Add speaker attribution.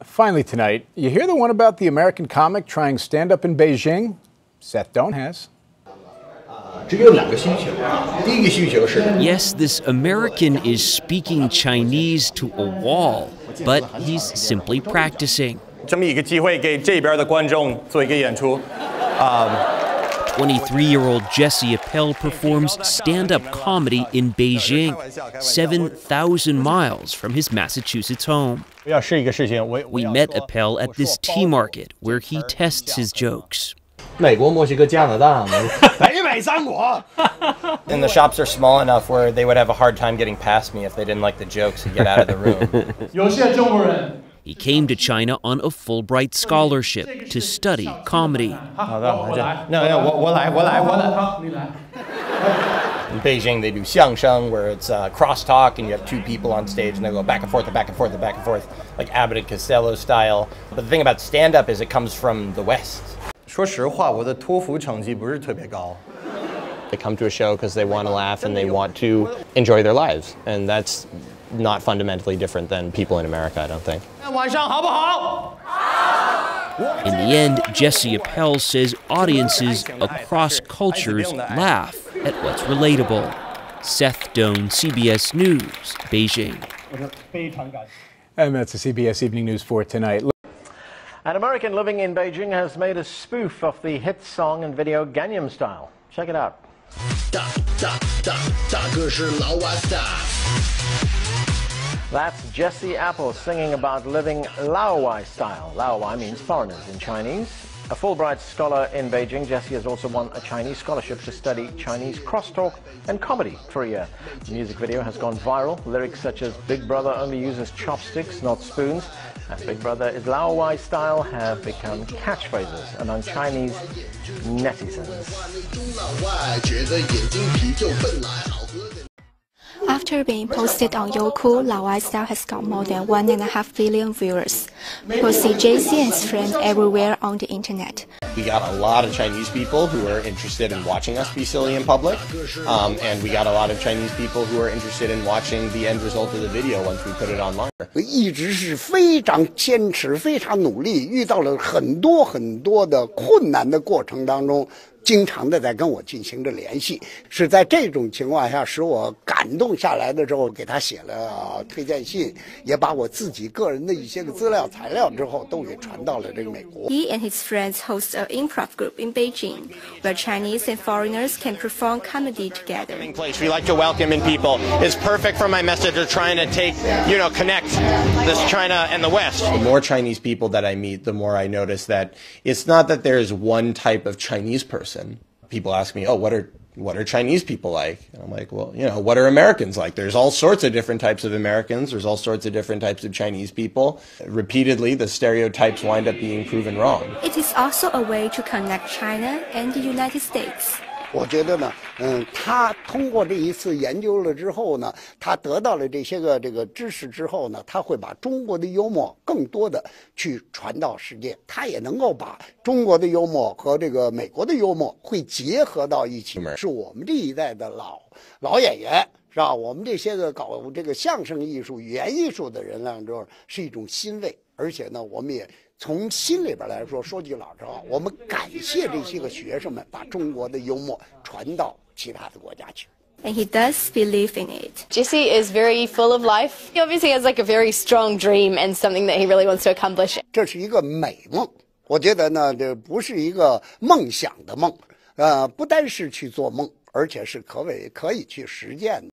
Speaker 1: Finally tonight, you hear the one about the American comic trying stand-up in Beijing? Seth Doan has.
Speaker 2: Yes, this American is speaking Chinese to a wall, but he's simply practicing. 23-year-old Jesse Appell performs stand-up comedy in Beijing, 7,000 miles from his Massachusetts home. We met Appell at this tea market where he tests his jokes.
Speaker 3: And the shops are small enough where they would have a hard time getting past me if they didn't like the jokes and get out of the room.
Speaker 2: He came to China on a Fulbright scholarship to study comedy.
Speaker 3: In Beijing, they do xiangsheng, where it's crosstalk, and you have two people on stage, and they go back and forth, and back and forth, and back and forth, like Abbott and Costello style. But the thing about stand-up is it comes from the West. They come to a show because they want to laugh and they want to enjoy their lives, and that's not fundamentally different than people in America, I don't think.
Speaker 2: In the end, Jesse Appell says audiences across cultures laugh at what's relatable. Seth Doan, CBS News, Beijing.
Speaker 1: And that's the CBS Evening News for tonight.
Speaker 4: An American living in Beijing has made a spoof of the hit song and video Gangnam Style. Check it out. That's Jesse Appell singing about living Laowai style. Laowai means foreigners in Chinese. A Fulbright scholar in Beijing, Jesse has also won a Chinese scholarship to study Chinese crosstalk and comedy for a year. The music video has gone viral. Lyrics such as Big Brother only uses chopsticks, not spoons, and Big Brother is Laowai style have become catchphrases among Chinese netizens.
Speaker 5: After being posted on Youku, Laowai Style has got more than 1.5 billion viewers. People see JC and his friends everywhere on the internet.
Speaker 3: We got a lot of Chinese people who are interested in watching us be silly in public, and we got a lot of Chinese people who are interested in watching the end result of the video once we put it online.
Speaker 6: 一直是非常坚持、非常努力，遇到了很多的困难的过程当中，经常的在跟我进行着联系。是在这种情况下，使我感动下来的时候，给他写了推荐信，也把我自己个人的一些个资料材料之后都给传到了这个美国。
Speaker 5: He and his friends host an improv group in Beijing, where Chinese and foreigners can perform comedy together.
Speaker 3: We like to welcome in people. It's perfect for my message of trying to connect this China and the West. The more Chinese people that I meet, the more I notice that it's not that there's one type of Chinese person. People ask me, oh, what are Chinese people like? And I'm like, well, what are Americans like? There's all sorts of different types of Americans. There's all sorts of different types of Chinese people. Repeatedly, the stereotypes wind up being proven wrong.
Speaker 5: It is also a way to connect China and the United States.
Speaker 6: 我觉得呢，他通过这一次研究了之后呢，他得到了这些个知识之后呢，他会把中国的幽默更多的去传到世界，他也能够把中国的幽默和这个美国的幽默会结合到一起，是我们这一代的老演员。是吧？我们这些个搞这个相声艺术、语言艺术的人来说，是一种欣慰，而且呢，我们也从心里边来说，说句老实话，我们感谢这些个学生们把中国的幽默传到其他的国家去。
Speaker 5: And he does believe in it.
Speaker 7: Jesse is very full of life. He obviously has like a very strong dream and something that he really wants to accomplish.
Speaker 6: 这是一个美梦，我觉得呢，这不是一个梦想的梦，不单是去做梦，而且是可以去实践的。